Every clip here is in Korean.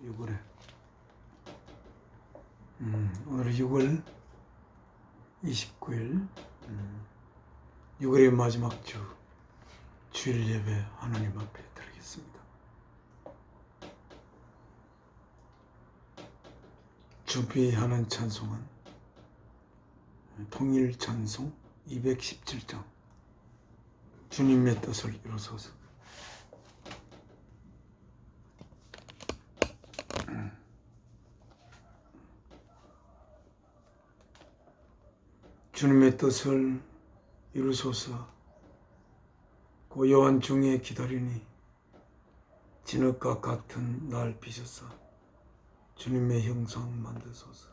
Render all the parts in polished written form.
6월에 오늘 6월 29일 6월의 마지막 주일 예배 하나님 앞에 드리겠습니다. 준비하는 찬송은 통일 찬송 217장 주님의 뜻을 이루소서. 주님의 뜻을 이루소서. 고요한 중에 기다리니 진흙과 같은 날 비셔서 주님의 형상 만드소서.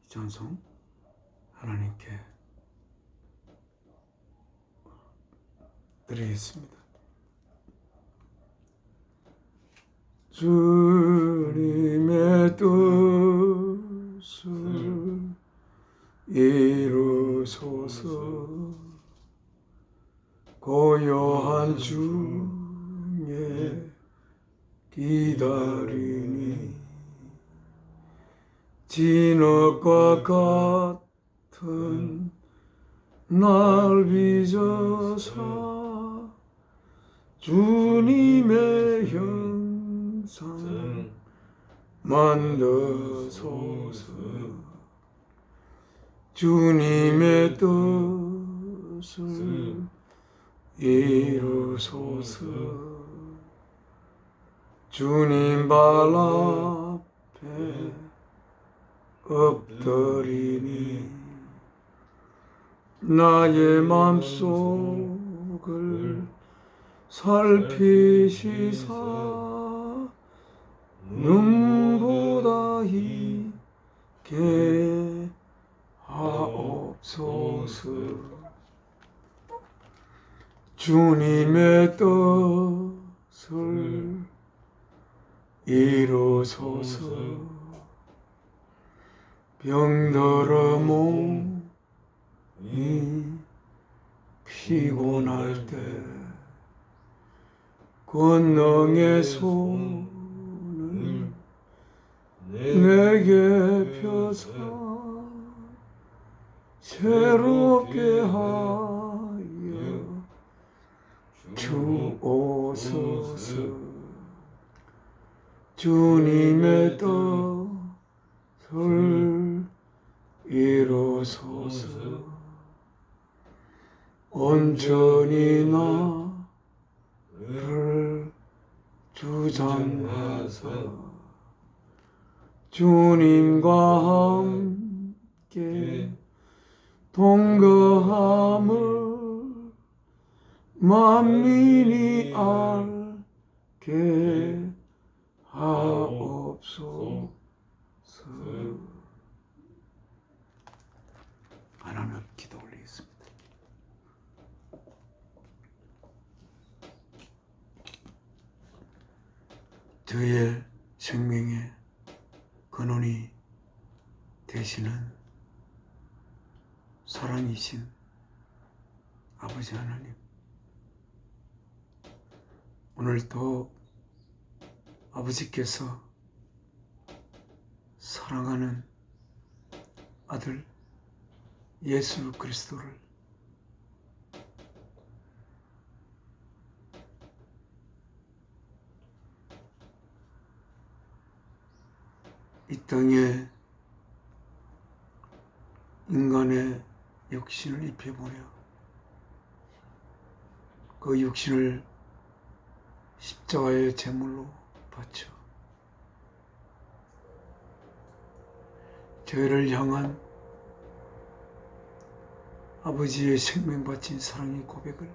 이 찬송 하나님께 드리겠습니다. 주님의 뜻을 이루소서. 고요한 중에 기다리니 진흙과 같은 날 빚어서 주님의 형상 만드소서. 주님의 뜻을 이루소서. 주님 발 앞에 엎드리니 나의 맘속을 살피시사 눈보다 있게 하옵소서. 주님의 뜻을 이루소서. 병들어 몸이 피곤할 때 권능의 손을 내게 펴서 새롭게 하여 주옵소서. 주님의 뜻을 이루소서. 온전히 나를 주장하사 주님과 함께 동거함을 만민이 알게 하옵소서. 하나님 앞에 기도 올리겠습니다. 저의 생명의 근원이 되시는 사랑이신 아버지 하나님, 오늘도 아버지께서 사랑하는 아들 예수 그리스도를 이 땅에 인간의 육신을 입혀보려 그 육신을 십자가의 제물로 바쳐 저희를 향한 아버지의 생명 바친 사랑의 고백을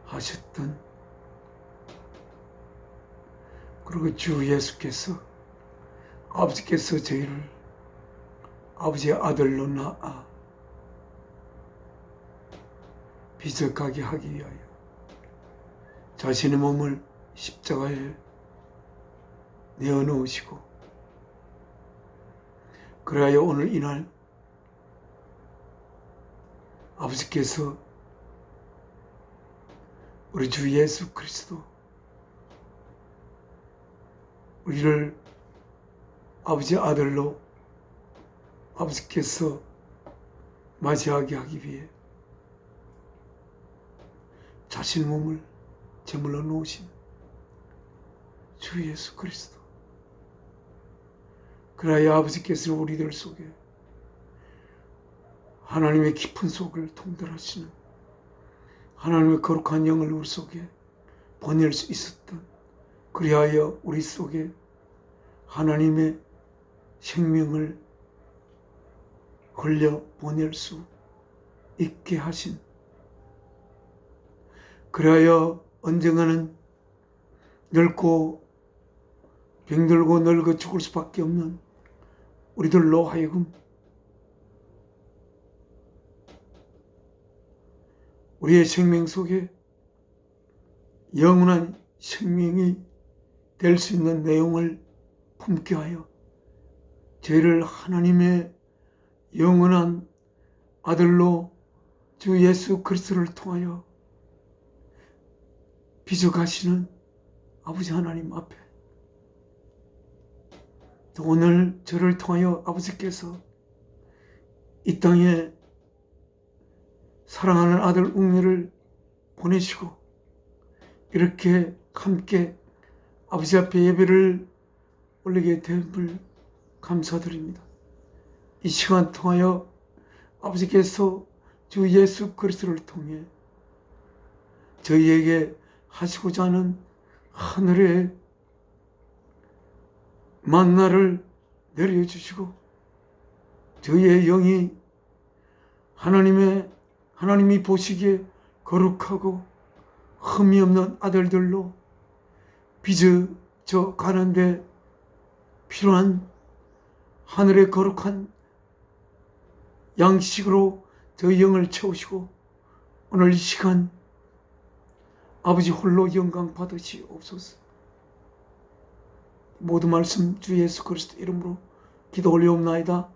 하셨던, 그리고 주 예수께서 아버지께서 저희를 아버지의 아들로 낳아 비석하게 하기 위하여 자신의 몸을 십자가에 내어놓으시고, 그래야 오늘 이날 아버지께서 우리 주 예수 그리스도 우리를 아버지 아들로 아버지께서 맞이하게 하기 위해 자신 몸을 제물로 놓으신 주 예수 그리스도, 그래야 아버지께서는 우리들 속에 하나님의 깊은 속을 통달하시는 하나님의 거룩한 영을 우리 속에 보낼 수 있었던, 그리하여 우리 속에 하나님의 생명을 흘려 보낼 수 있게 하신, 그리하여 언젠가는 늙고 병들고 늙어 죽을 수밖에 없는 우리들로 하여금 우리의 생명 속에 영원한 생명이 될 수 있는 내용을 품게 하여 저희를 하나님의 영원한 아들로 주 예수 그리스도를 통하여 빚어가시는 아버지 하나님 앞에, 또 오늘 저를 통하여 아버지께서 이 땅에 사랑하는 아들 웅리를 보내시고 이렇게 함께 아버지 앞에 예배를 올리게 됨을 감사드립니다. 이 시간 통하여 아버지께서 주 예수 그리스도를 통해 저희에게 하시고자 하는 하늘의 만나를 내려주시고 저희의 영이 하나님이 보시기에 거룩하고 흠이 없는 아들들로 빚어져 가는데 필요한 하늘의 거룩한 양식으로 저희 영을 채우시고 오늘 이 시간 아버지 홀로 영광 받으시옵소서. 모든 말씀 주 예수 그리스도 이름으로 기도 올리옵나이다.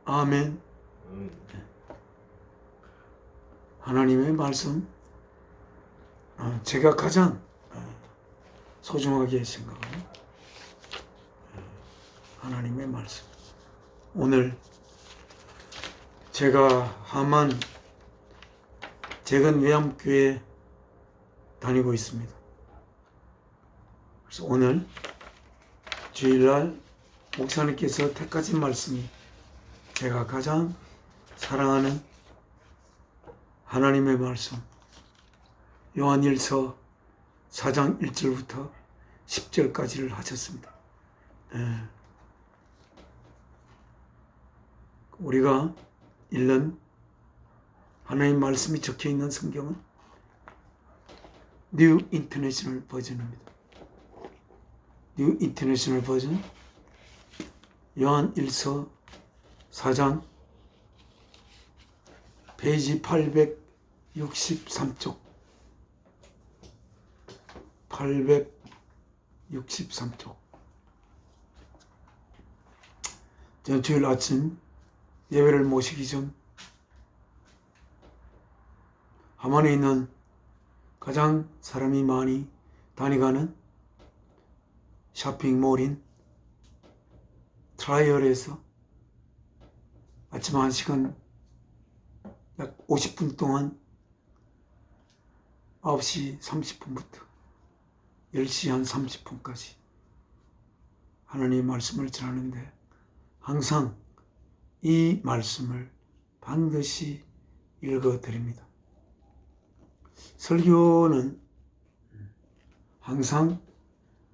아멘. 하나님의 말씀, 제가 가장 소중하게 생각하는 하나님의 말씀. 오늘 제가 하만 재건 외암교회 다니고 있습니다. 그래서 오늘 주일날 목사님께서 택하신 말씀이 제가 가장 사랑하는 하나님의 말씀, 요한일서 4장 1절부터 10절까지를 하셨습니다. 우리가 읽는 하나님 말씀이 적혀 있는 성경은 뉴 인터내셔널 버전입니다. 뉴 인터내셔널 버전 요한일서 4장 페이지 863쪽 863쪽. 저는 주일 아침 예배를 모시기 전 하만에 있는 가장 사람이 많이 다니가는 쇼핑몰인 트라이얼에서 아침 1시간 약 50분 동안 9시 30분부터 10시 한 30분까지 하나님의 말씀을 전하는데 항상 이 말씀을 반드시 읽어드립니다. 설교는 항상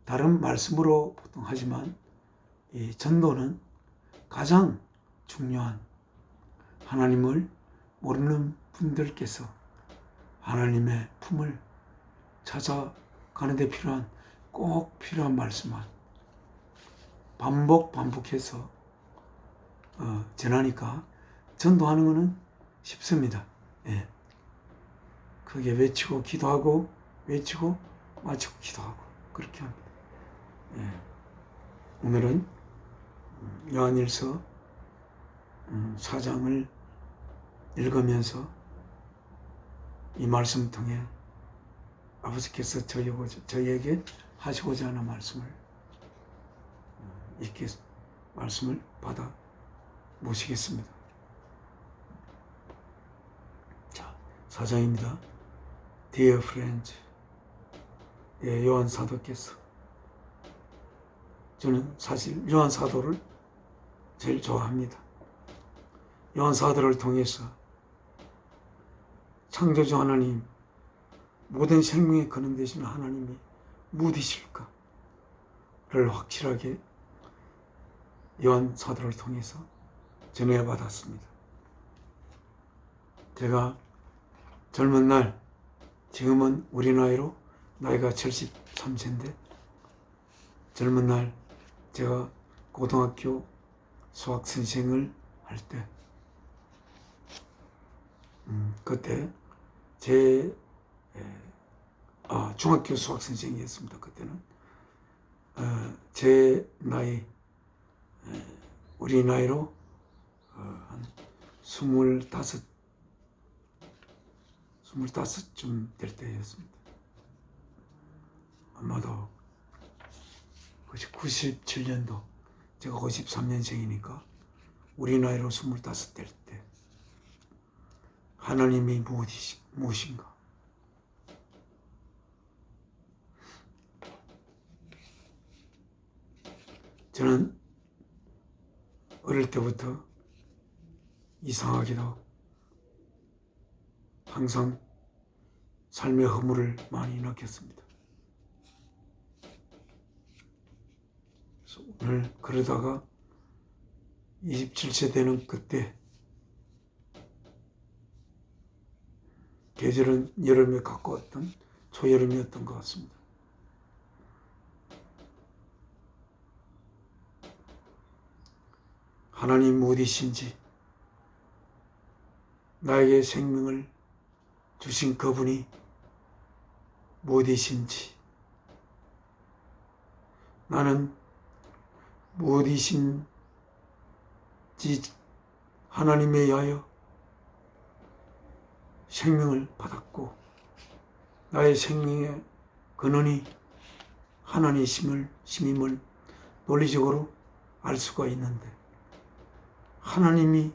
다른 말씀으로 보통 하지만 이 전도는 가장 중요한, 하나님을 모르는 분들께서 하나님의 품을 찾아가는 데 꼭 필요한 말씀만 반복해서 전하니까 전도하는 것은 쉽습니다. 예. 크게 외치고 기도하고 외치고 마치고 기도하고 그렇게 합니다. 예. 오늘은 요한일서 4장을 읽으면서 이 말씀 통해 아버지께서 저희에게 하시고자 하는 말씀을 이렇게 말씀을 받아 모시겠습니다. 자, 4장입니다. Dear friends, 예, 요한 사도께서, 저는 사실 요한 사도를 제일 좋아합니다. 요한 사도를 통해서 창조주 하나님, 모든 생명의 근원 되시는 하나님이 무엇이실까를 확실하게 요한 사도를 통해서 전해받았습니다. 제가 젊은 날, 지금은 우리 나이로 나이가 73세인데, 젊은 날 제가 고등학교 수학 선생을 할 때, 그때 중학교 수학 선생이었습니다. 그때는 제 나이, 우리 나이로 한 25쯤 될 때였습니다. 아마도 97년도, 제가 53년생이니까 우리 나이로 25 될 때, 하나님이 무엇인가? 저는 어릴 때부터 이상하게도 항상 삶의 허물을 많이 느꼈습니다. 그래서 오늘 그러다가 27세 되는 그때, 계절은 여름에 가까웠던 초여름이었던 것 같습니다. 하나님 무엇이신지, 나에게 생명을 주신 그분이 무엇이신지, 나는 무엇이신지 하나님에 의하여 생명을 받았고, 나의 생명의 근원이 하나님이심을 논리적으로 알 수가 있는데, 하나님이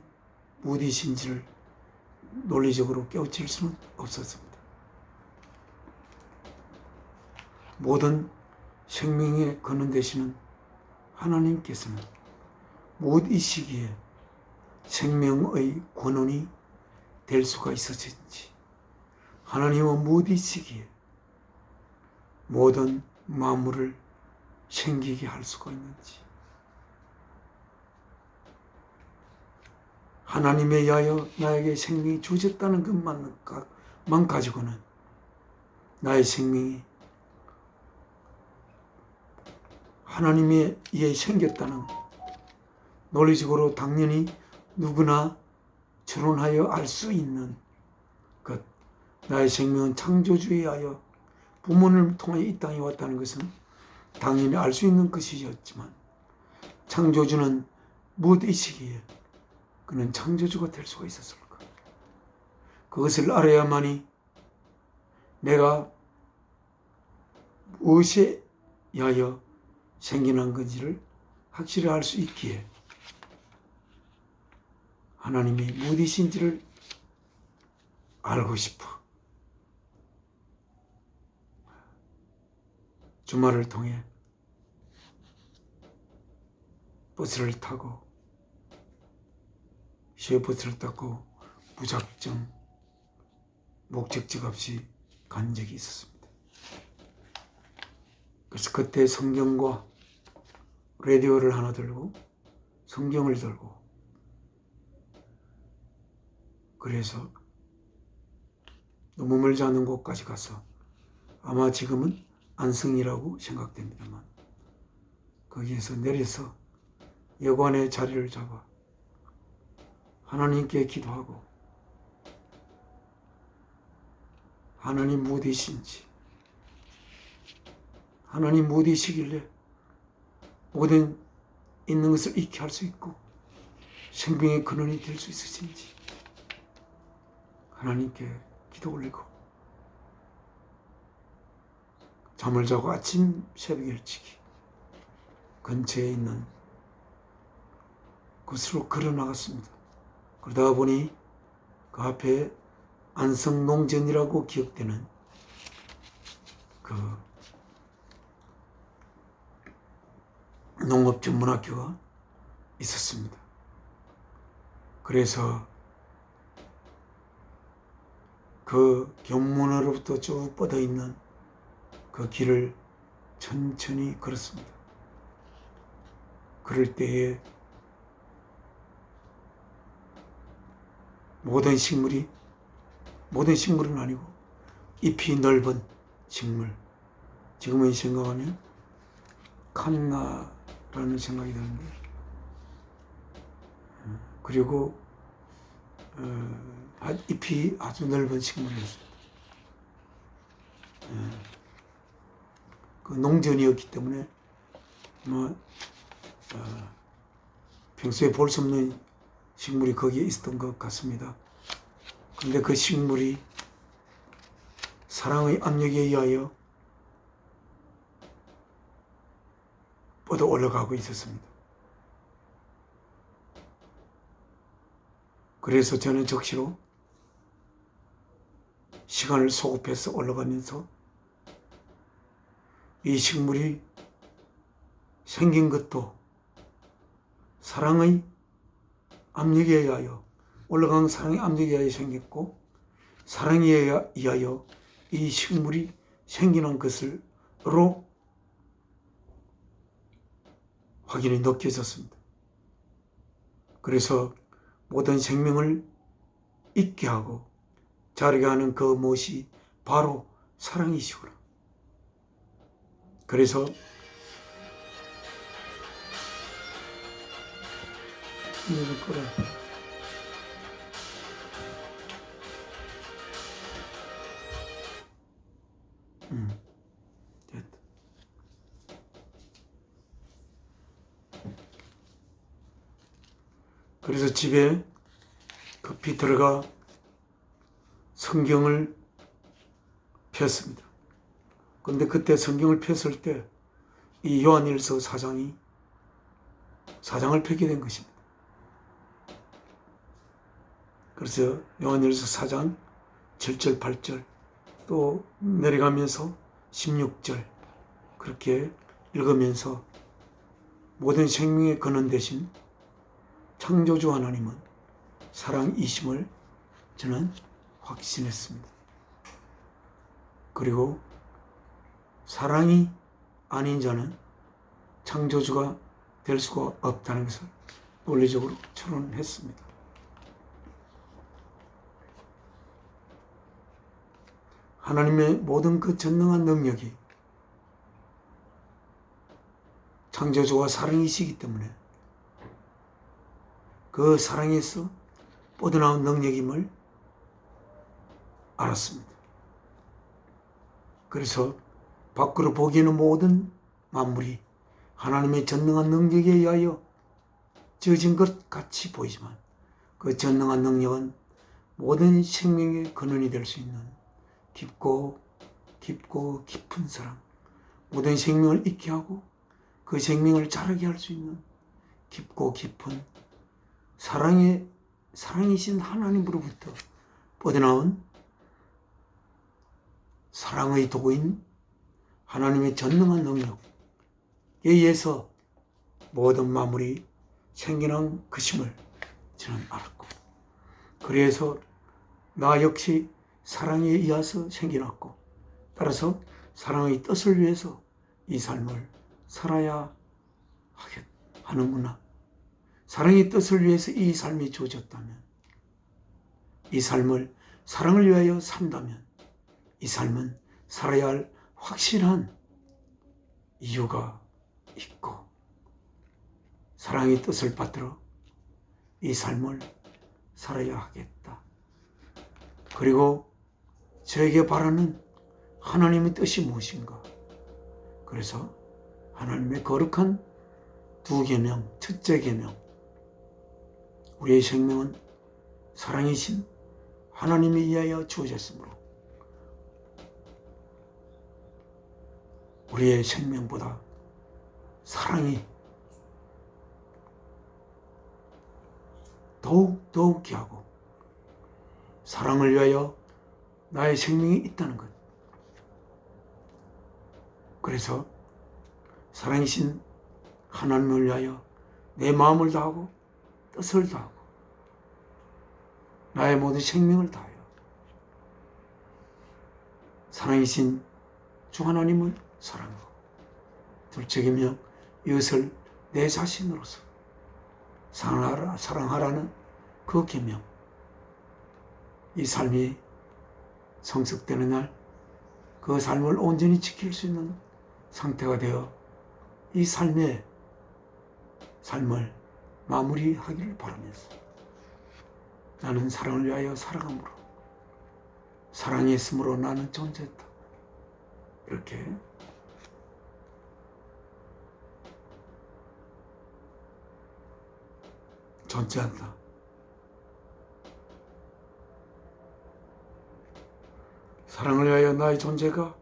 무엇이신지를 논리적으로 깨우칠 수는 없었습니다. 모든 생명의 근원 되시는 하나님께서는 무엇이시기에 생명의 근원이 될 수가 있었는지, 하나님은 무엇이시기에 모든 만물을 생기게 할 수가 있는지, 하나님에 의하여 나에게 생명이 주어졌다는 것만 가지고는 나의 생명이 하나님에 의해 생겼다는 논리적으로 당연히 누구나 추론하여 알 수 있는 것, 나의 생명은 창조주에 의하여 부모를 통해 이 땅에 왔다는 것은 당연히 알 수 있는 것이었지만, 창조주는 무엇이시기에 그는 창조주가 될 수가 있었을까? 그것을 알아야만이 내가 무엇에 의하여 생겨난 건지를 확실히 알 수 있기에 하나님이 무엇이신지를 알고 싶어 주말을 통해 버스를 타고, 시외버스를 타고 무작정 목적지 없이 간 적이 있었습니다. 그래서 그때 성경과 라디오를 하나 들고 성경을 들고, 그래서 너무 멀지 않은 곳까지 가서, 아마 지금은 안성이라고 생각됩니다만, 거기에서 내려서 여관의 자리를 잡아 하나님께 기도하고, 하나님 무엇이신지, 하나님 무엇이시길래 모든 있는 것을 잊게 할 수 있고 생명의 근원이 될 수 있으신지 하나님께 기도 올리고, 잠을 자고 아침 새벽 일찍이 근처에 있는 곳으로 걸어 나갔습니다. 그러다 보니 그 앞에 안성농전이라고 기억되는 그 농업전문학교가 있었습니다. 그래서 그 견문으로부터 쭉 뻗어 있는 그 길을 천천히 걸었습니다. 그럴 때에 모든 식물은 아니고 잎이 넓은 식물, 지금은 생각하면 칸나라는 생각이 드는데, 그리고 잎이 아주 넓은 식물이었습니다. 그 농전이었기 때문에 평소에 볼 수 없는 식물이 거기에 있었던 것 같습니다. 그런데 그 식물이 사랑의 압력에 의하여 뻗어 올라가고 있었습니다. 그래서 저는 적시로 시간을 소급해서 올라가면서 이 식물이 생긴 것도 사랑의 압력에 의하여, 올라간 사랑의 압력에 의하여 생겼고, 사랑에 의하여 이 식물이 생기는 것으로 확인이 느껴졌습니다. 그래서 모든 생명을 있게 하고 자라게 하는 그 무엇이 바로 사랑이시구나. 그래서 됐다. 그래서 집에 급히 들어가 성경을 폈습니다. 그런데 그때 성경을 폈을 때 이 요한일서 4장을 펴게 된 것입니다. 그래서 요한일서 4장 7절 8절 또 내려가면서 16절 그렇게 읽으면서 모든 생명의 근원 되신 창조주 하나님은 사랑이심을 저는 확신했습니다. 그리고 사랑이 아닌 자는 창조주가 될 수가 없다는 것을 논리적으로 추론했습니다. 하나님의 모든 그 전능한 능력이 창조주가 사랑이시기 때문에 그 사랑에서 뻗어나온 능력임을 알았습니다. 그래서 밖으로 보기에는 모든 만물이 하나님의 전능한 능력에 의하여 지어진 것 같이 보이지만 그 전능한 능력은 모든 생명의 근원이 될 수 있는 깊고 깊은 사랑, 모든 생명을 있게 하고 그 생명을 자라게 할 수 있는 깊고 깊은 사랑이신 하나님으로부터 뻗어나온 사랑의 도구인 하나님의 전능한 능력에 의해서 모든 만물이 생겨난 것임을 저는 알았고, 그래서 나 역시 사랑에 의해서 생겨났고, 따라서 사랑의 뜻을 위해서 이 삶을 살아야 하는구나. 사랑의 뜻을 위해서 이 삶이 주어졌다면, 이 삶을 사랑을 위하여 산다면 이 삶은 살아야 할 확실한 이유가 있고 사랑의 뜻을 받들어 이 삶을 살아야 하겠다. 그리고 저에게 바라는 하나님의 뜻이 무엇인가? 그래서 하나님의 거룩한 두 계명, 첫째 계명, 우리의 생명은 사랑이신 하나님에 의하여 주어졌으므로 우리의 생명보다 사랑이 더욱 귀하고 사랑을 위하여 나의 생명이 있다는 것. 그래서 사랑이신 하나님을 위하여 내 마음을 다하고 뜻을 다하고 나의 모든 생명을 다하여 사랑이신 주 하나님을 사랑하고 둘째이며 이웃을 내 자신으로서 사랑하라는 그 계명. 이 삶이 성숙되는 날 그 삶을 온전히 지킬 수 있는 상태가 되어 이 삶을 마무리하기를 바라면서 나는 사랑을 위하여 살아감으로 사랑이 있으므로 나는 존재했다. 이렇게 존재한다. 사랑을 위하여 나의 존재가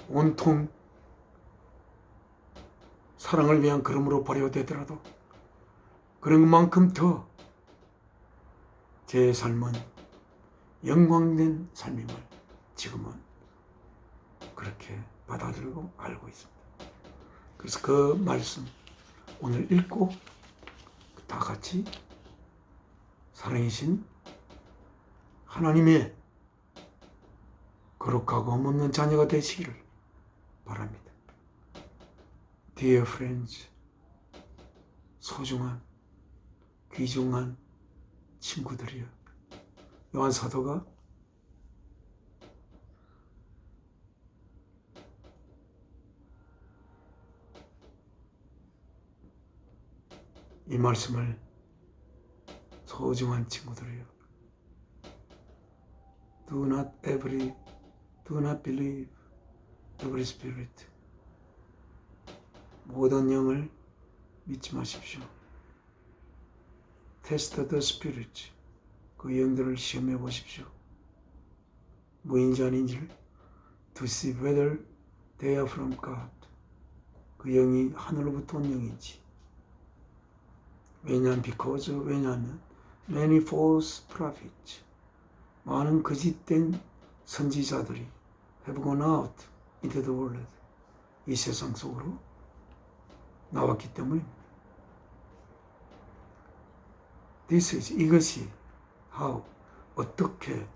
온통 사랑을 위한 걸음으로 발효되더라도 그런 것만큼 더 제 삶은 영광된 삶임을 지금은 그렇게 받아들이고 알고 있습니다. 그래서 그 말씀 오늘 읽고 다 같이 사랑이신 하나님의 거룩하고 흠없는 자녀가 되시기를 바랍니다. Dear friends, 소중한 귀중한 친구들이여, 요한 사도가 이 말씀을 소중한 친구들이여, do not believe every spirit. 모든 영을 믿지 마십시오. Test the spirit. 그 영들을 시험해 보십시오. 무인지 아닌지를 to see whether they are from God. 그 영이 하늘로부터 온 영인지. 왜냐하면 many false prophets, 많은 거짓된 선지자들이 have gone out into the world, 이 세상 속으로 나왔기 때문입니다. 이것이 how, 어떻게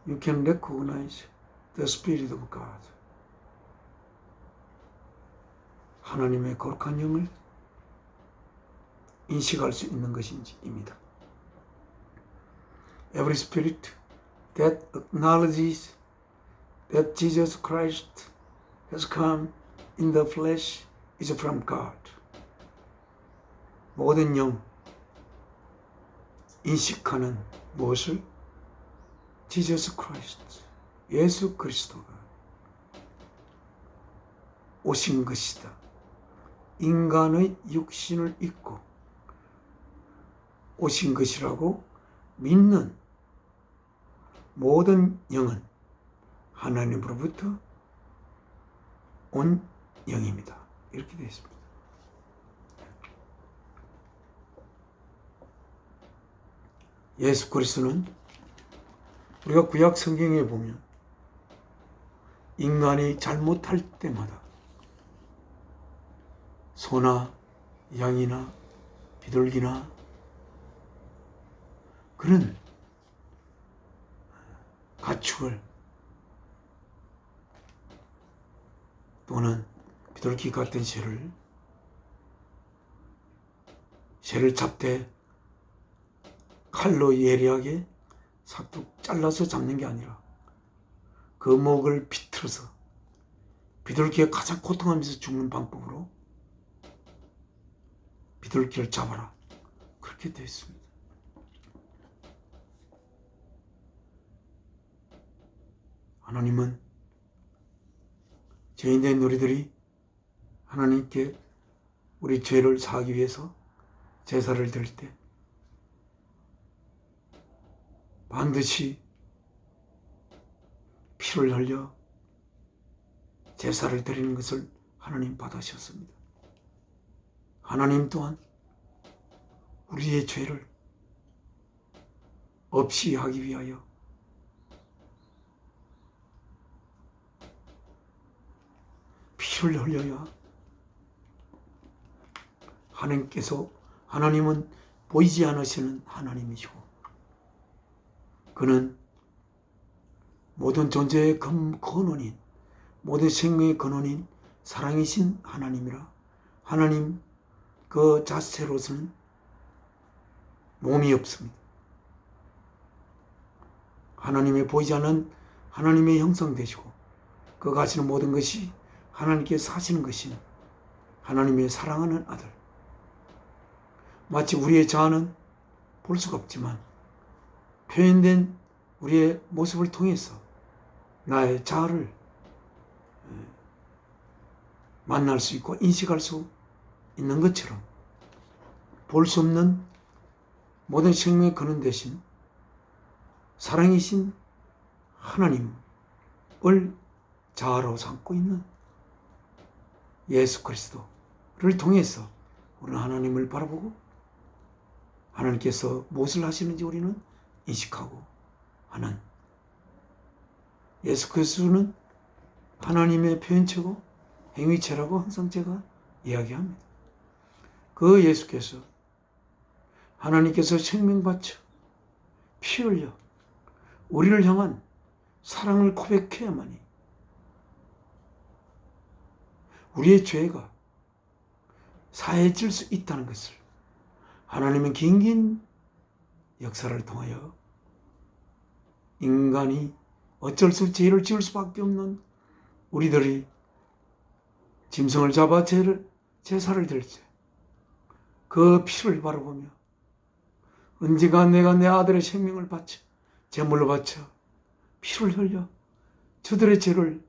you can recognize the Spirit of God, 하나님의 거룩한 영을 인식할 수 있는 것인지입니다. Every spirit that acknowledges that Jesus Christ has come in the flesh is from God. 모든 영 인식하는 무엇을? Jesus Christ, 예수 그리스도가 오신 것이다. 인간의 육신을 입고 오신 것이라고 믿는 모든 영은 하나님으로부터 온 영입니다. 이렇게 되어 있습니다. 예수 그리스도는 우리가 구약 성경에 보면 인간이 잘못할 때마다 소나 양이나 비둘기나 그런 가축을 또는 비둘기 같은 새를 잡되 칼로 예리하게 싹둑 잘라서 잡는 게 아니라 그 목을 비틀어서 비둘기가 가장 고통하면서 죽는 방법으로 비둘기를 잡아라, 그렇게 되어 있습니다. 하나님은 죄인된 우리들이 하나님께 우리 죄를 사하기 위해서 제사를 드릴 때 반드시 피를 흘려 제사를 드리는 것을 하나님 받으셨습니다. 하나님 또한 우리의 죄를 없이 하기 위하여 피를 흘려야 하나님은 보이지 않으시는 하나님이시고 그는 모든 존재의 근원인 모든 생명의 근원인 사랑이신 하나님이라 하나님 그 자체로서는 몸이 없습니다. 하나님의 보이지 않는 하나님의 형상 되시고 그 가시는 모든 것이 하나님께 사시는 것인 하나님의 사랑하는 아들. 마치 우리의 자아는 볼 수가 없지만 표현된 우리의 모습을 통해서 나의 자아를 만날 수 있고 인식할 수 있는 것처럼 볼 수 없는 모든 생명의 근원 되신 사랑이신 하나님을 자아로 삼고 있는 예수 그리스도를 통해서 우리는 하나님을 바라보고 하나님께서 무엇을 하시는지 우리는 인식하고 하는 예수 그리스도는 하나님의 표현체고 행위체라고 항상 제가 이야기합니다. 그 예수께서 하나님께서 생명 바쳐 피 흘려 우리를 향한 사랑을 고백해야만이 우리의 죄가 사해질 수 있다는 것을 하나님은 긴긴 역사를 통하여 인간이 어쩔 수 없이 죄를 지을 수밖에 없는 우리들이 짐승을 잡아 제사를 드릴 때 그 피를 바라보며 언제가 내가 내 아들의 생명을 바쳐 제물로 바쳐 피를 흘려 저들의 죄를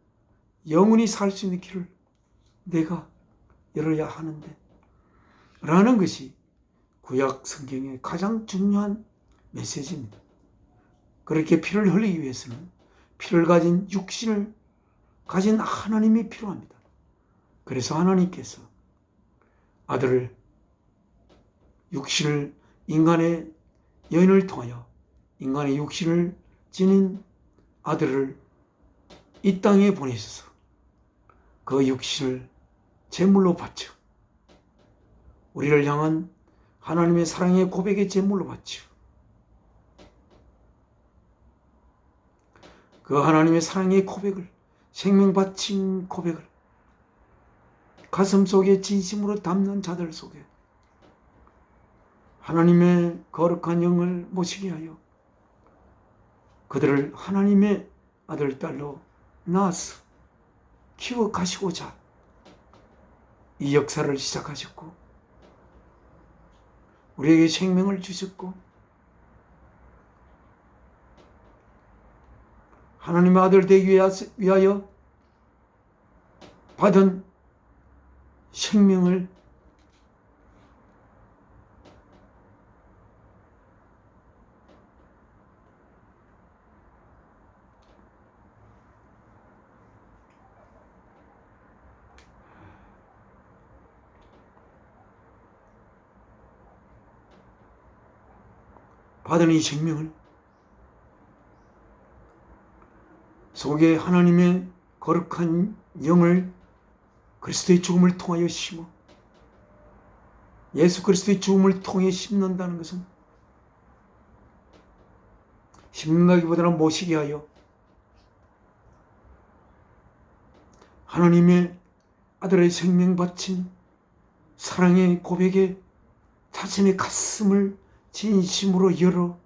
영원히 살 수 있는 길을 내가 열어야 하는데 라는 것이 구약 성경의 가장 중요한 메시지입니다. 그렇게 피를 흘리기 위해서는 피를 가진 육신을 가진 하나님이 필요합니다. 그래서 하나님께서 아들을 육신을 인간의 여인을 통하여 인간의 육신을 지닌 아들을 이 땅에 보내셔서 그 육신을 제물로 바쳐 우리를 향한 하나님의 사랑의 고백의 제물로 바쳐 그 하나님의 사랑의 고백을 생명 바친 고백을 가슴 속에 진심으로 담는 자들 속에 하나님의 거룩한 영을 모시게 하여 그들을 하나님의 아들, 딸로 낳아서 키워 가시고자 이 역사를 시작하셨고 우리에게 생명을 주셨고 하나님의 아들 되기 위하여 받은 생명을 받은 이 생명을 속에 하나님의 거룩한 영을 그리스도의 죽음을 통하여 심어 예수 그리스도의 죽음을 통해 심는다는 것은 심는다기보다는 모시게 하여 하나님의 아들의 생명 바친 사랑의 고백에 자신의 가슴을 진심으로 열어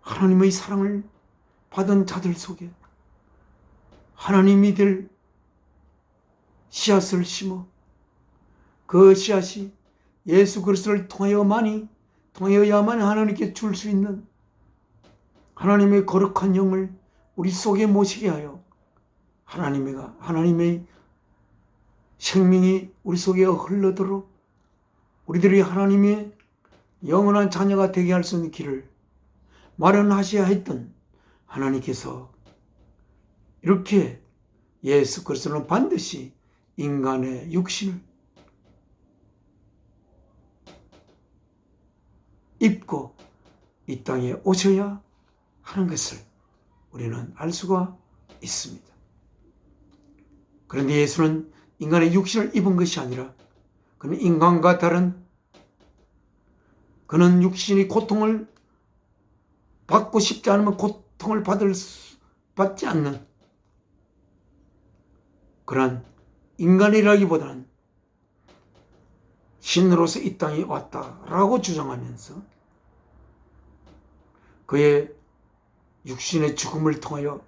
하나님의 사랑을 받은 자들 속에 하나님이 될 씨앗을 심어 그 씨앗이 예수 그리스도를 통하여야만 하나님께 줄 수 있는 하나님의 거룩한 영을 우리 속에 모시게 하여 하나님의 생명이 우리 속에 흘러들어 우리들이 하나님의 영원한 자녀가 되게 할 수 있는 길을 마련하셔야 했던 하나님께서 이렇게 예수 그리스도는 반드시 인간의 육신을 입고 이 땅에 오셔야 하는 것을 우리는 알 수가 있습니다. 그런데 예수는 인간의 육신을 입은 것이 아니라 그는 인간과 다른, 그는 육신이 고통을 받고 싶지 않으면 고통을 받지 않는 그런 인간이라기보다는 신으로서 이 땅에 왔다라고 주장하면서 그의 육신의 죽음을 통하여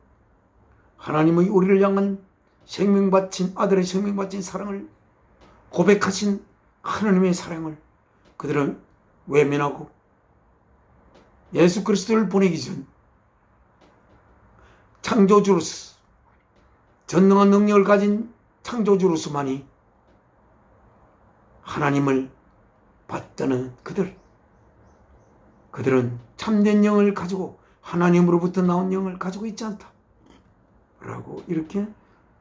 하나님의 우리를 향한 생명 바친 아들의 생명 바친 사랑을 고백하신 하나님의 사랑을 그들은 외면하고 예수 그리스도를 보내기 전 창조주로서 전능한 능력을 가진 창조주로서만이 하나님을 받자는 그들은 참된 영을 가지고 하나님으로부터 나온 영을 가지고 있지 않다 라고 이렇게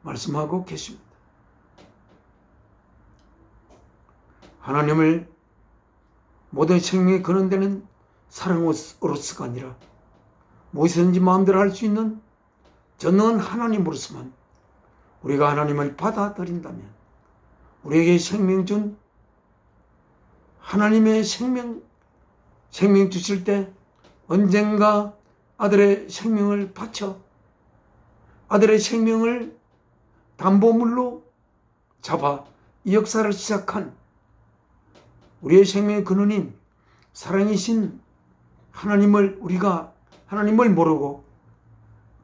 말씀하고 계십니다. 하나님을 모든 생명에 거는 데는 사랑으로서가 아니라 무엇이든지 마음대로 할 수 있는 전능한 하나님으로서만 우리가 하나님을 받아들인다면 우리에게 생명 준 하나님의 생명 주실 때 언젠가 아들의 생명을 바쳐 아들의 생명을 담보물로 잡아 이 역사를 시작한 우리의 생명의 근원인 사랑이신 하나님을 우리가 하나님을 모르고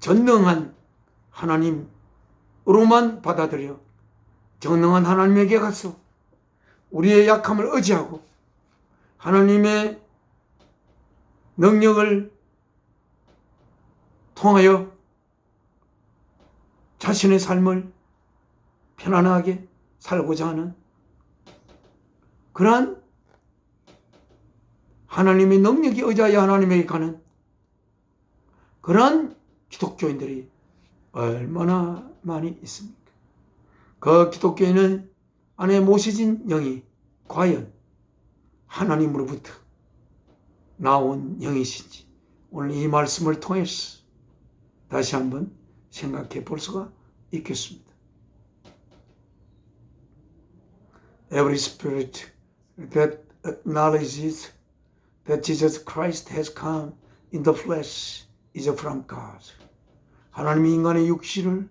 전능한 하나님으로만 받아들여 전능한 하나님에게 가서 우리의 약함을 의지하고 하나님의 능력을 통하여 자신의 삶을 편안하게 살고자 하는 그러한 하나님의 능력이 의지하여 하나님에게 가는 그러한 기독교인들이 얼마나 많이 있습니까? 그 기독교인은 안에 모셔진 영이 과연 하나님으로부터 나온 영이신지 오늘 이 말씀을 통해서 다시 한번 생각해 볼 수가 있겠습니다. Every spirit that acknowledges that Jesus Christ has come in the flesh is from God. 하나님이 인간의 육신을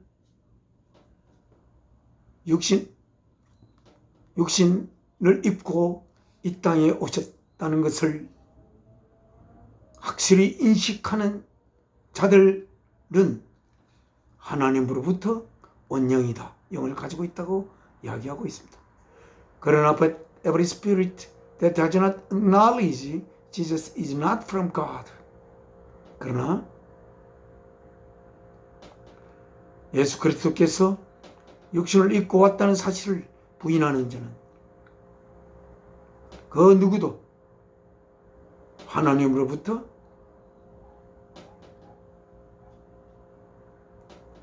입고 이 땅에 오셨다는 것을 확실히 인식하는 자들은 하나님으로부터 온 영이다. 영을 가지고 있다고 이야기하고 있습니다. 그러나 but every spirit that does not acknowledge Jesus is not from God. 그러나 예수 그리스도께서 육신을 입고 왔다는 사실을 부인하는 자는 그 누구도 하나님으로부터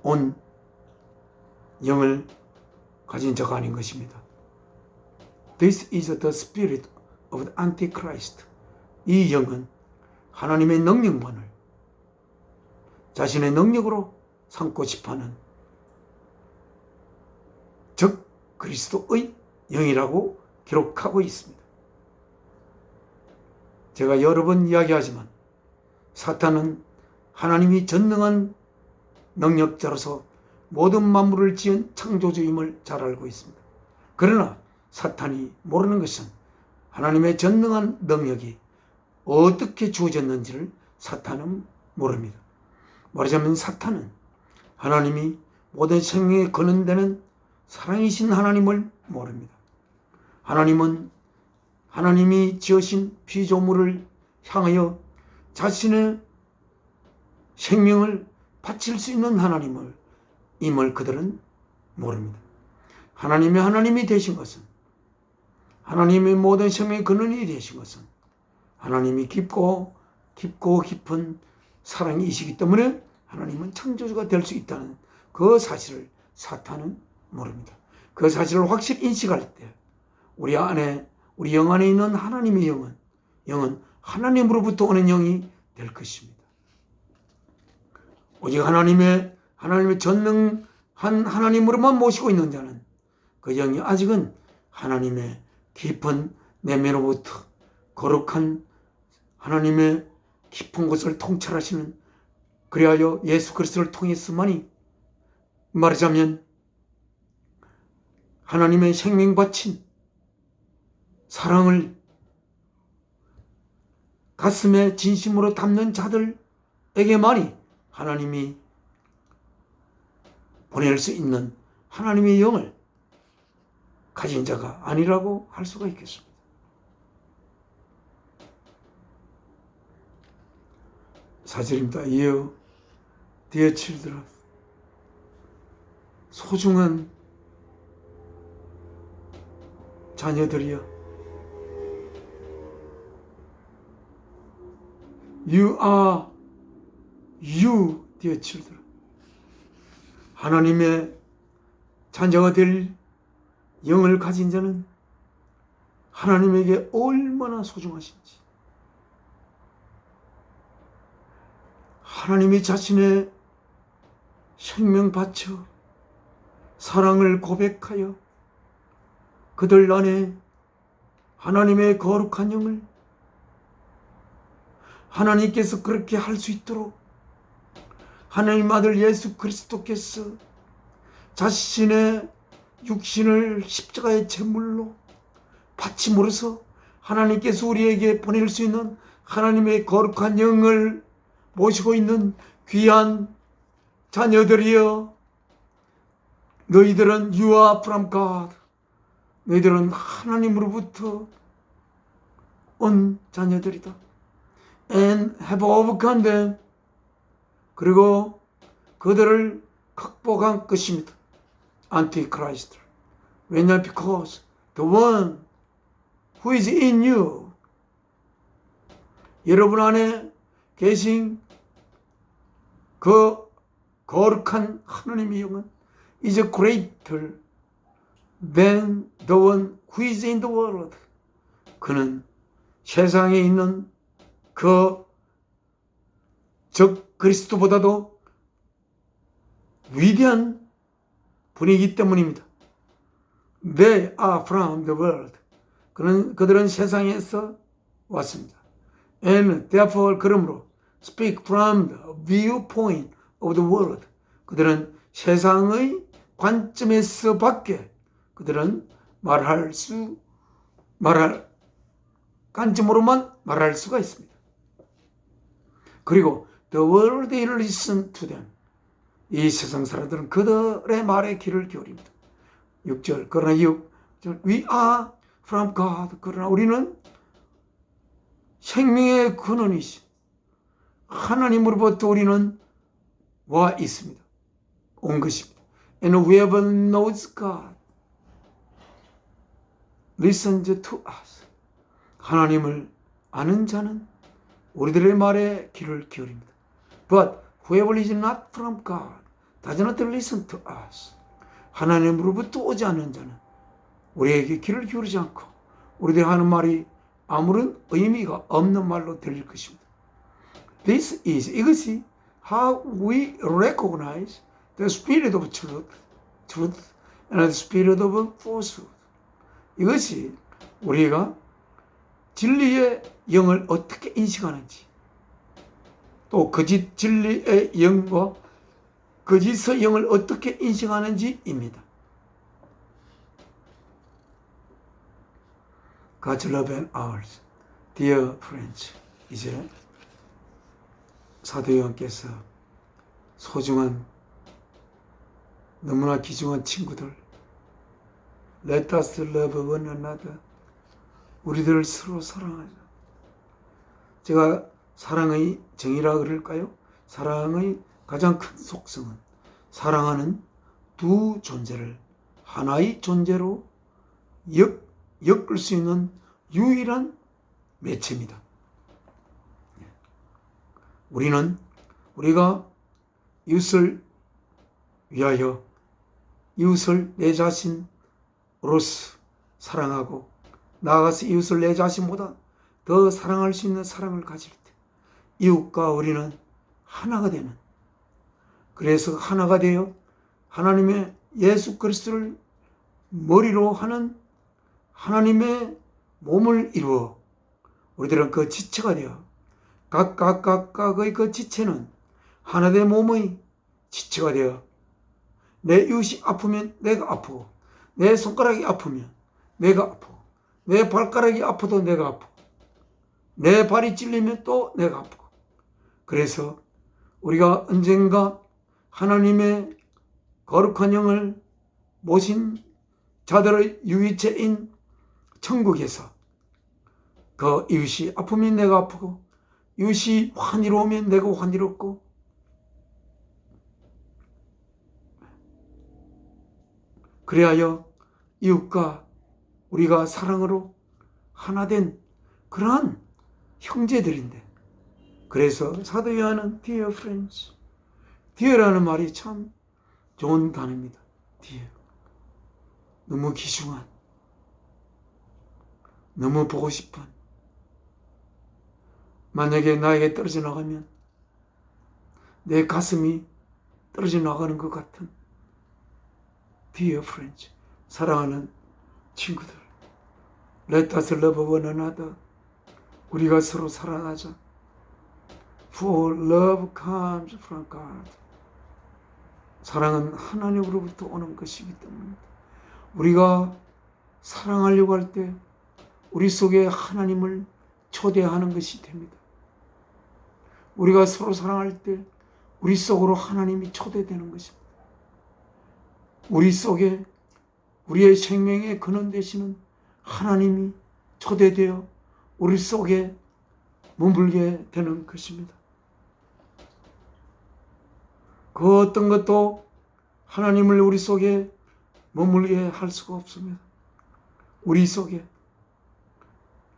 온 영을 가진 자가 아닌 것입니다. This is the spirit of the Antichrist. 이 영은 하나님의 능력만을 자신의 능력으로 삼고 싶어하는 즉 그리스도의 영이라고 기록하고 있습니다. 제가 여러 번 이야기하지만 사탄은 하나님이 전능한 능력자로서 모든 만물을 지은 창조주임을 잘 알고 있습니다. 그러나 사탄이 모르는 것은 하나님의 전능한 능력이 어떻게 주어졌는지를 사탄은 모릅니다. 말하자면 사탄은 하나님이 모든 생명에 거는 데는 사랑이신 하나님을 모릅니다. 하나님은 하나님이 지으신 피조물을 향하여 자신의 생명을 바칠 수 있는 하나님을 그들은 모릅니다. 하나님이 되신 것은 하나님의 모든 생명의 근원이 되신 것은 하나님이 깊고 깊고 깊은 사랑이시기 때문에 하나님은 창조주가 될 수 있다는 그 사실을 사탄은 모릅니다. 그 사실을 확실히 인식할 때 우리 안에, 우리 영 안에 있는 하나님의 영은 하나님으로부터 오는 영이 될 것입니다. 오직 하나님의 전능한 하나님으로만 모시고 있는 자는 그 영이 아직은 하나님의 깊은 내면으로부터 거룩한 하나님의 깊은 곳을 통찰하시는, 그리하여 예수 그리스도를 통해서만이, 말하자면 하나님의 생명 바친 사랑을 가슴에 진심으로 담는 자들에게만이 하나님이 보낼 수 있는 하나님의 영을 가진 자가 아니라고 할 수가 있겠습니다. 사절입니다. You, dear children, 소중한 자녀들이여, You are you, dear children. 하나님의 자녀가 될 영을 가진 자는 하나님에게 얼마나 소중하신지, 하나님이 자신의 생명 바쳐 사랑을 고백하여 그들 안에 하나님의 거룩한 영을, 하나님께서 그렇게 할 수 있도록 하나님 아들 예수 그리스도께서 자신의 육신을 십자가의 제물로 바침으로써 하나님께서 우리에게 보낼 수 있는 하나님의 거룩한 영을 모시고 있는 귀한 자녀들이여, 너희들은 You are from God. 너희들은 하나님으로부터 온 자녀들이다. And have overcome them. 그리고 그들을 극복한 것입니다. Antichrist. 왜냐? Because the one who is in you, 여러분 안에 계신 그 거룩한 하나님의 영은 is greater than the one who is in the world. 그는 세상에 있는 즉 그리스도보다도 위대한 분이기 때문입니다. They are from the world. 그들은 세상에서 왔습니다. And therefore, 그러므로 speak from the viewpoint of the world. 그들은 세상의 관점에서 밖에 그들은 관점으로만 말할 수가 있습니다. 그리고 the world they listen to them. 이 세상 사람들은 그들의 말에 귀를 기울입니다. 6절, 그러나 6절, we are from God. 그러나 우리는 생명의 근원이신 하나님으로부터 우리는 와 있습니다. 온 것입니다. And whoever knows God listens to us. 하나님을 아는 자는 우리들의 말에 귀를 기울입니다. But whoever is not from God does not listen to us. 하나님으로부터 오지 않는 자는 우리에게 귀를 기울이지 않고 우리들이 하는 말이 아무런 의미가 없는 말로 들릴 것입니다. This is, 이것이 how we recognize the spirit of truth and the spirit of falsehood. 이것이 우리가 진리의 영을 어떻게 인식하는지, 또 거짓 진리의 영과 거짓의 영을 어떻게 인식하는지입니다. God's love and ours. Dear friends, 이제 사도 요한께서 소중한, 너무나 귀중한 친구들, Let us love one another. 우리들을 서로 사랑하자. 제가 사랑의 정의라 그럴까요? 사랑의 가장 큰 속성은 사랑하는 두 존재를 하나의 존재로 엮을 수 있는 유일한 매체입니다. 우리가 이웃을 위하여 이웃을 내 자신으로서 사랑하고 나아가서 이웃을 내 자신보다 더 사랑할 수 있는 사랑을 가질 때 이웃과 우리는 하나가 되는, 그래서 하나가 되어 하나님의 예수 그리스도를 머리로 하는 하나님의 몸을 이루어 우리들은 그 지체가 되어 각각의 그 지체는 하나된 몸의 지체가 되어 내 이웃이 아프면 내가 아프고 내 손가락이 아프면 내가 아프고 내 발가락이 아파도 내가 아프고 내 발이 찔리면 또 내가 아프고, 그래서 우리가 언젠가 하나님의 거룩한 영을 모신 자들의 유일체인 천국에서 그 이웃이 아프면 내가 아프고 이웃이 환희로우면 내가 환희롭고 그리하여 이웃과 우리가 사랑으로 하나된 그러한 형제들인데, 그래서 사도 요한은 Dear friends, Dear라는 말이 참 좋은 단어입니다. Dear, 너무 귀중한, 너무 보고 싶은, 만약에 나에게 떨어져 나가면 내 가슴이 떨어져 나가는 것 같은 Dear friends, 사랑하는 친구들, Let us love one another, 우리가 서로 사랑하자. For love comes from God, 사랑은 하나님으로부터 오는 것이기 때문입니다. 우리가 사랑하려고 할 때 우리 속에 하나님을 초대하는 것이 됩니다. 우리가 서로 사랑할 때 우리 속으로 하나님이 초대되는 것입니다. 우리 속에 우리의 생명의 근원 되시는 하나님이 초대되어 우리 속에 머물게 되는 것입니다. 그 어떤 것도 하나님을 우리 속에 머물게 할 수가 없습니다. 우리 속에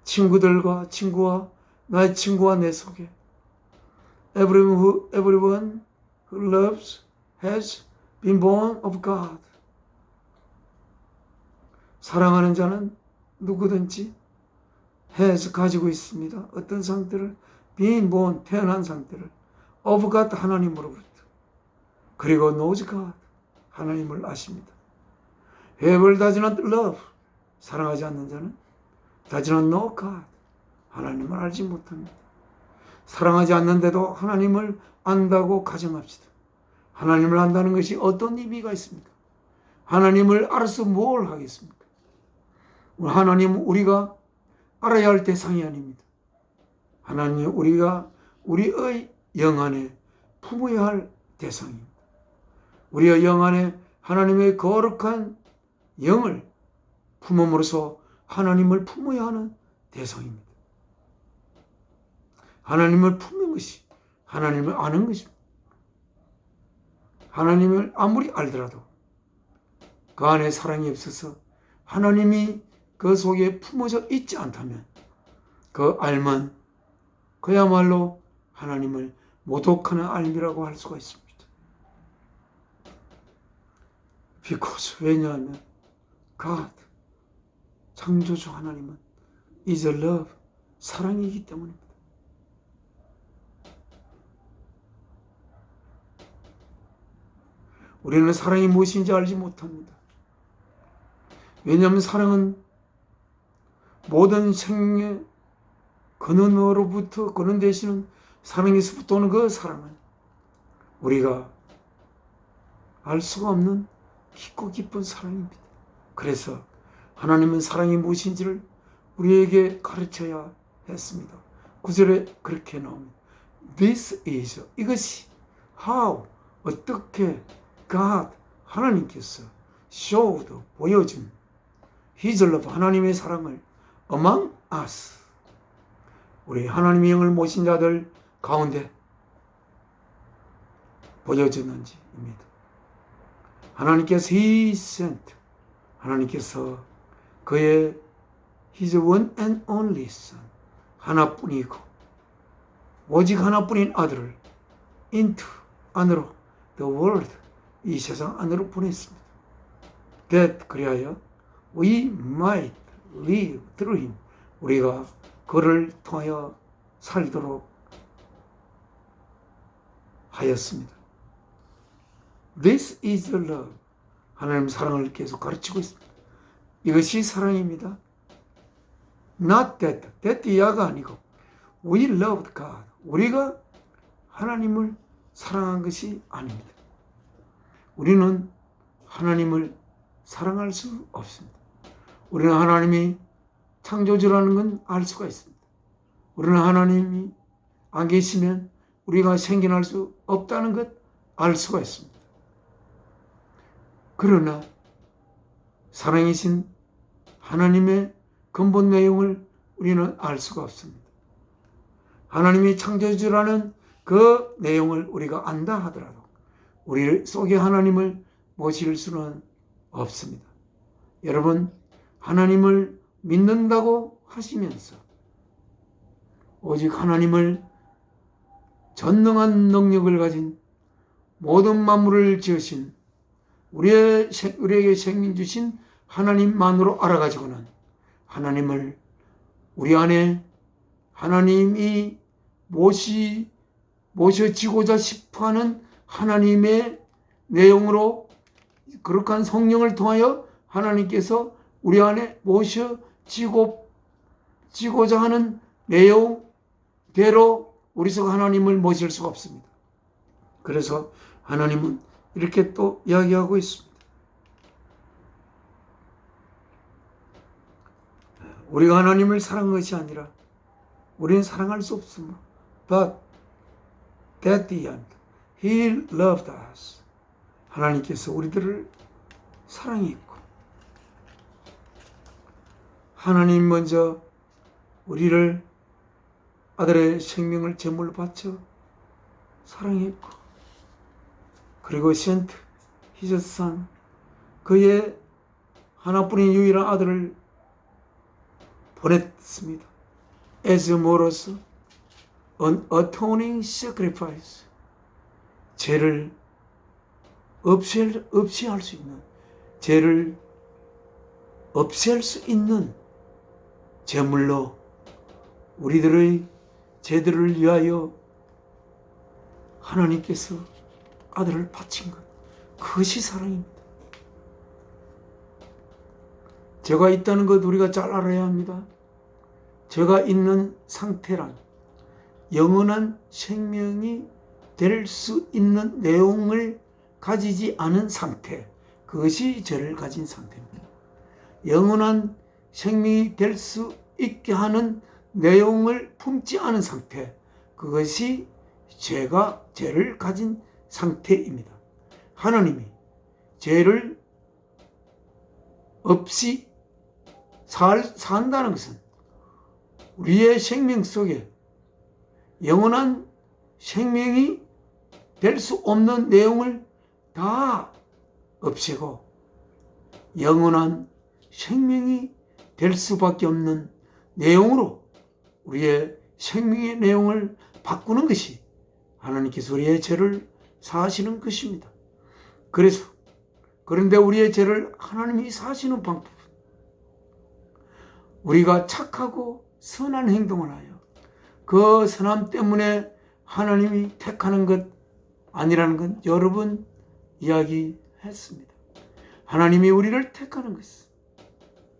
친구와 나의 친구와 내 속에 everyone who loves has been born of God. 사랑하는 자는 누구든지 has 가지고 있습니다. 어떤 상태를 being born 태어난 상태를 of God 하나님으로부터, 그리고 knows God 하나님을 아십니다. Whoever does not love 사랑하지 않는 자는 does not know God 하나님을 알지 못합니다. 사랑하지 않는데도 하나님을 안다고 가정합시다. 하나님을 안다는 것이 어떤 의미가 있습니까? 하나님을 알아서 뭘 하겠습니까? 하나님은 우리가 알아야 할 대상이 아닙니다. 하나님은 우리가 우리의 영 안에 품어야 할 대상입니다. 우리의 영 안에 하나님의 거룩한 영을 품음으로써 하나님을 품어야 하는 대상입니다. 하나님을 품는 것이 하나님을 아는 것입니다. 하나님을 아무리 알더라도 그 안에 사랑이 없어서 하나님이 그 속에 품어져 있지 않다면 그 알만 그야말로 하나님을 모독하는 알미라고 할 수가 있습니다. Because 왜냐하면 God 창조주 하나님은 is love 사랑이기 때문입니다. 우리는 사랑이 무엇인지 알지 못합니다. 왜냐하면 사랑은 모든 생의 근원으로부터 근원 되시는 사랑에서부터 오는 그 사랑은 우리가 알 수가 없는 깊고 깊은 사랑입니다. 그래서 하나님은 사랑이 무엇인지를 우리에게 가르쳐야 했습니다. 9절에 그렇게 나옵니다. This is 이것이 how 어떻게 God 하나님께서 showed 보여준 His love 하나님의 사랑을 among us 우리 하나님의 영을 모신 자들 가운데 보여주는지입니다. 하나님께서 He sent 하나님께서 그의 His one and only Son 하나뿐이고 오직 하나뿐인 아들을 into 안으로 the world 이 세상 안으로 보냈습니다. that 그리하여 we might live through him 우리가 그를 통하여 살도록 하였습니다. This is the love. 하나님 사랑을 계속 가르치고 있습니다. 이것이 사랑입니다. Not that. that 이하가 아니고 we loved God. 우리가 하나님을 사랑한 것이 아닙니다. 우리는 하나님을 사랑할 수 없습니다. 우리는 하나님이 창조주라는 건 알 수가 있습니다. 우리는 하나님이 안 계시면 우리가 생겨날 수 없다는 것 알 수가 있습니다. 그러나 사랑이신 하나님의 근본 내용을 우리는 알 수가 없습니다. 하나님이 창조주라는 그 내용을 우리가 안다 하더라도 우리 속에 하나님을 모실 수는 없습니다. 여러분, 하나님을 믿는다고 하시면서 오직 하나님을 전능한 능력을 가진 모든 만물을 지으신 우리에게 생명 주신 하나님만으로 알아가지고는 하나님을 우리 안에 하나님이 모셔지고자 싶어하는 하나님의 내용으로 거룩한 성령을 통하여 하나님께서 우리 안에 모셔지고자 하는 내용대로 우리 속 하나님을 모실 수가 없습니다. 그래서 하나님은 이렇게 또 이야기하고 있습니다. 우리가 하나님을 사랑한 것이 아니라 우리는 사랑할 수 없습니다. But at the end, He loved us. 하나님께서 우리들을 사랑했고 하나님 먼저 우리를 아들의 생명을 제물로 바쳐 사랑했고 그리고 sent His Son 그의 하나뿐인 유일한 아들을 보냈습니다. as 뭐로서 an atoning sacrifice 죄를 없애할 수 있는 죄를 없앨 수 있는 제물로 우리들의 죄들을 위하여 하나님께서 아들을 바친 것 그것이 사랑입니다. 죄가 있다는 것 우리가 잘 알아야 합니다. 죄가 있는 상태란 영원한 생명이 될 수 있는 내용을 가지지 않은 상태 그것이 죄를 가진 상태입니다. 영원한 생명이 될 수 있게 하는 내용을 품지 않은 상태 그것이 죄를 가진 상태입니다. 하나님이 죄를 없이 산다는 것은 우리의 생명 속에 영원한 생명이 될 수 없는 내용을 다 없애고 영원한 생명이 될 수밖에 없는 내용으로 우리의 생명의 내용을 바꾸는 것이 하나님께서 우리의 죄를 사하시는 것입니다. 그런데 우리의 죄를 하나님이 사하시는 방법 우리가 착하고 선한 행동을 하여 그 선함 때문에 하나님이 택하는 것 아니라는 건 여러 번 이야기했습니다. 하나님이 우리를 택하는 것입니다.